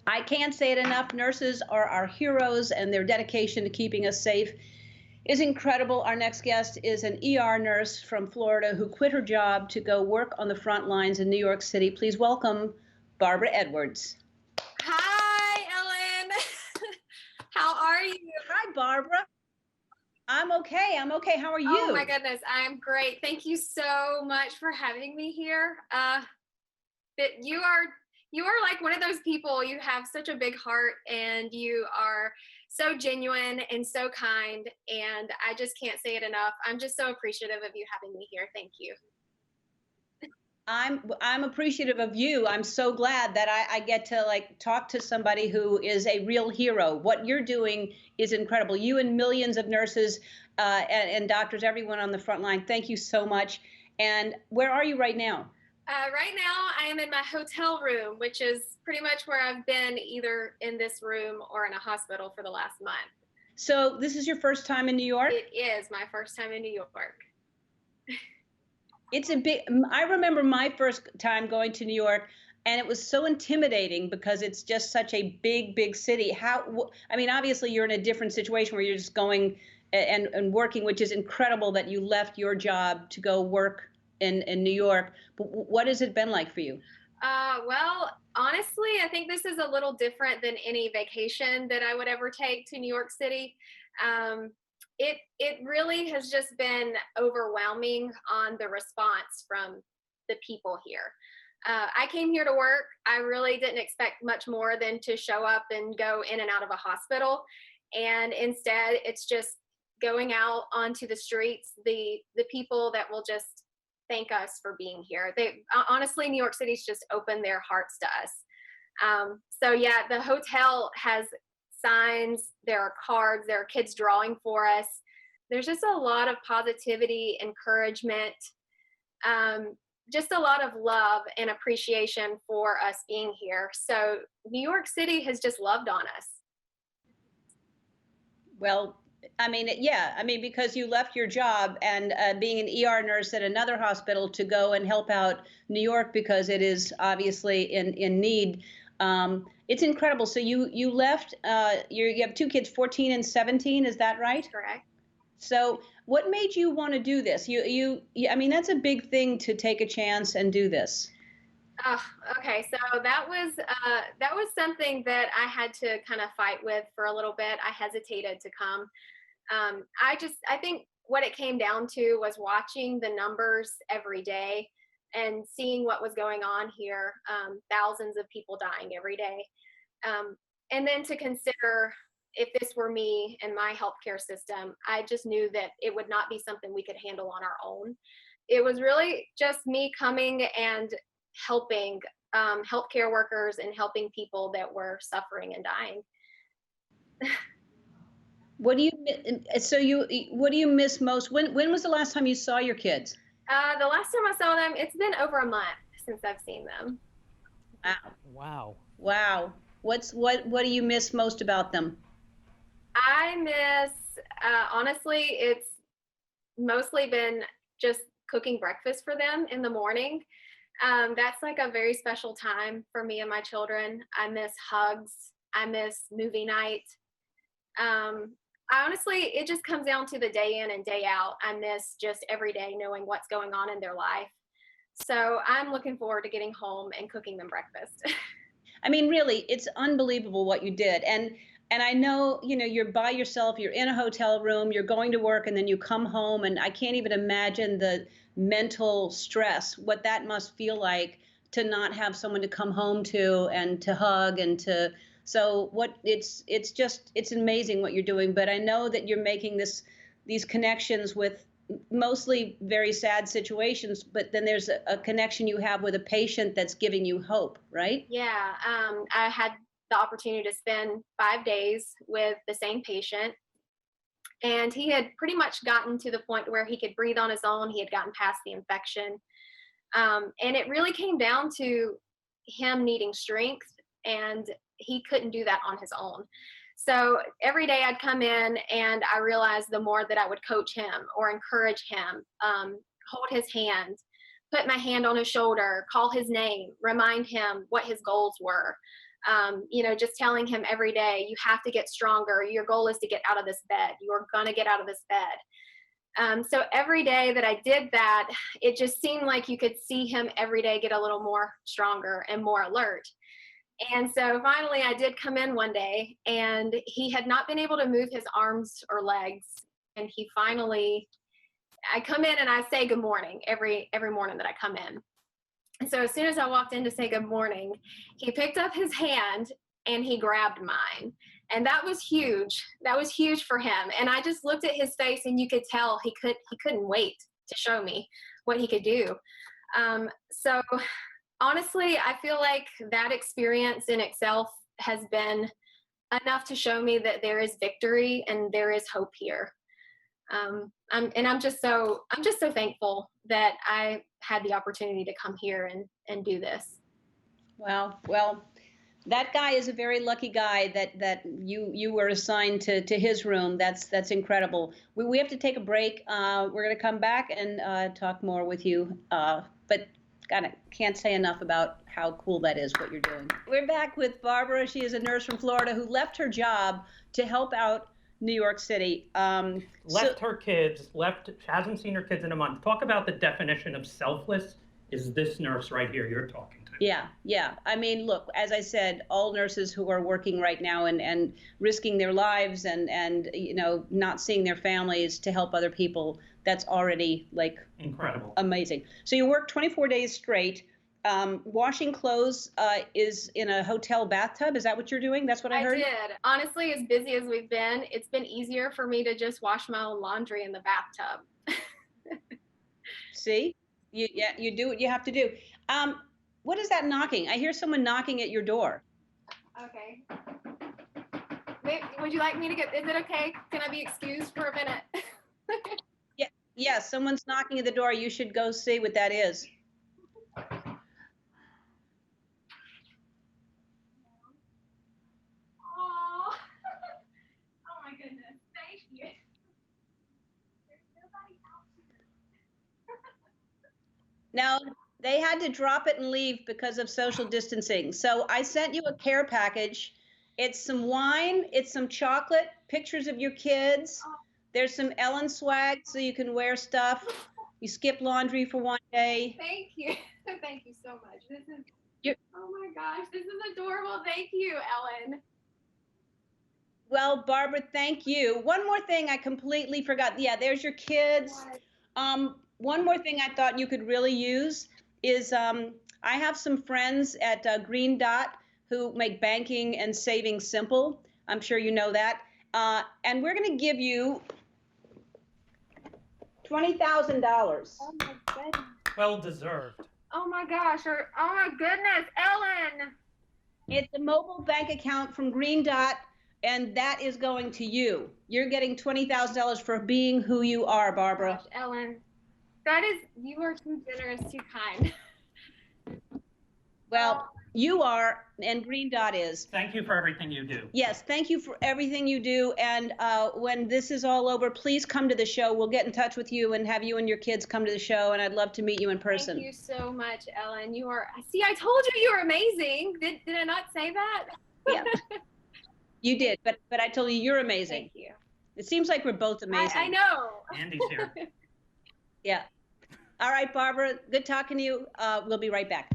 I can't say it enough. Nurses are our heroes, and their dedication to keeping us safe is incredible. Our next guest is an ER nurse from Florida who quit her job to go work on the front lines in New York City. Please welcome Barbara Edwards. Hi, Ellen. How are you? Hi, Barbara. I'm okay. How are you? Oh my goodness, I'm great. Thank you so much for having me here. That you are like one of those people. You have such a big heart, and you are so genuine and so kind. And I just can't say it enough. I'm just so appreciative of you having me here. Thank you. I'm appreciative of you. I'm so glad that I get to talk to somebody who is a real hero. What you're doing is incredible. You and millions of nurses and doctors, everyone on the front line. Thank you so much. And where are you right now? Right now, I am in my hotel room, which is pretty much where I've been, either in this room or in a hospital for the last month. So this is your first time in New York? It is my first time in New York. It's a big, I remember my first time going to New York, and it was so intimidating because it's just such a big city. I mean, obviously you're in a different situation where you're just going and working, which is incredible that you left your job to go work in New York. But what has it been like for you? Well, honestly, I think this is a little different than any vacation that I would ever take to New York City. Um, it really has just been overwhelming on the response from the people here. I came here to work. I really didn't expect much more than to show up and go in and out of a hospital. And instead, it's just going out onto the streets, the people that will just thank us for being here. They honestly, New York City's just opened their hearts to us. So yeah, the hotel has signs, there are cards, there are kids drawing for us. There's just a lot of positivity, encouragement, just a lot of love and appreciation for us being here. So New York City has just loved on us. Well, I mean, yeah, I mean, because you left your job and being an ER nurse at another hospital to go and help out New York because it is obviously in need. It's incredible. So you left. You have two kids, 14 and 17. Is that right? That's correct. So what made you want to do this? I mean, that's a big thing to take a chance and do this. Oh, okay. So that was something that I had to kind of fight with for a little bit. I hesitated to come. I think what it came down to was watching the numbers every day and seeing what was going on here. Thousands of people dying every day. And then to consider, if this were me and my healthcare system, I just knew that it would not be something we could handle on our own. It was really just me coming and helping healthcare workers and helping people that were suffering and dying. What do you what do you miss most? When was the last time you saw your kids? The last time I saw them, it's been over a month since I've seen them. Wow. Wow. What do you miss most about them? I miss, honestly, it's mostly been just cooking breakfast for them in the morning. That's like a very special time for me and my children. I miss hugs. I miss movie night. Honestly, it just comes down to the day in and day out. I miss just every day knowing what's going on in their life. So I'm looking forward to getting home and cooking them breakfast. I mean, really, it's unbelievable what you did. And I know, you're by yourself, you're in a hotel room, you're going to work, and then you come home, and I can't even imagine the mental stress, what that must feel like to not have someone to come home to and to hug and to so what it's amazing what you're doing, but I know that you're making these connections with mostly very sad situations, but then there's a connection you have with a patient that's giving you hope, right? Yeah, I had the opportunity to spend 5 days with the same patient, and he had pretty much gotten to the point where he could breathe on his own. He had gotten past the infection, and it really came down to him needing strength, and he couldn't do that on his own. So every day I'd come in, and I realized the more that I would coach him or encourage him, hold his hand, put my hand on his shoulder, call his name, remind him what his goals were, Just telling him every day, you have to get stronger. Your goal is to get out of this bed. You are going to get out of this bed. So every day that I did that, it just seemed like you could see him every day get a little more stronger and more alert. And so finally I did come in one day, and he had not been able to move his arms or legs. And I come in and I say good morning every morning that I come in. And so as soon as I walked in to say good morning, he picked up his hand and he grabbed mine. And that was huge. That was huge for him. And I just looked at his face, and you could tell he couldn't wait to show me what he could do. So honestly, I feel like that experience in itself has been enough to show me that there is victory and there is hope here. I'm just so thankful that I had the opportunity to come here and do this. Wow. Well, that guy is a very lucky guy that you were assigned to his room. That's incredible. We have to take a break. We're going to come back and talk more with you. But can't say enough about how cool that is, what you're doing. We're back with Barbara. She is a nurse from Florida who left her job to help out New York City. Left her kids, hasn't seen her kids in a month. Talk about the definition of selfless is this nurse right here you're talking to. Yeah. I mean, look, as I said, all nurses who are working right now and risking their lives and not seeing their families to help other people, that's already like incredible, amazing. So you work 24 days straight. Washing clothes is in a hotel bathtub. Is that what you're doing? That's what I heard? I did. Honestly, as busy as we've been, it's been easier for me to just wash my own laundry in the bathtub. See? You do what you have to do. What is that knocking? I hear someone knocking at your door. Okay. Would you like me to is it okay? Can I be excused for a minute? Yeah, someone's knocking at the door. You should go see what that is. Now, they had to drop it and leave because of social distancing. So I sent you a care package. It's some wine, it's some chocolate, pictures of your kids. There's some Ellen swag so you can wear stuff. You skip laundry for one day. Thank you. Thank you so much. Oh my gosh, this is adorable. Thank you, Ellen. Well, Barbara, thank you. One more thing I completely forgot. Yeah, there's your kids. One more thing I thought you could really use is I have some friends at Green Dot who make banking and saving simple. I'm sure you know that. And we're going to give you $20,000. Oh my goodness. Well deserved. Oh my gosh. Oh my goodness, Ellen. It's a mobile bank account from Green Dot, and that is going to you. You're getting $20,000 for being who you are, Barbara. Gosh, Ellen. You are too generous, too kind. Well, you are, and Green Dot is. Thank you for everything you do. Yes, thank you for everything you do. And when this is all over, please come to the show. We'll get in touch with you and have you and your kids come to the show. And I'd love to meet you in person. Thank you so much, Ellen. I told you you were amazing. Did I not say that? Yeah, you did. But I told you you're amazing. Thank you. It seems like we're both amazing. I know. Andy's here. Yeah. All right, Barbara, good talking to you. We'll be right back.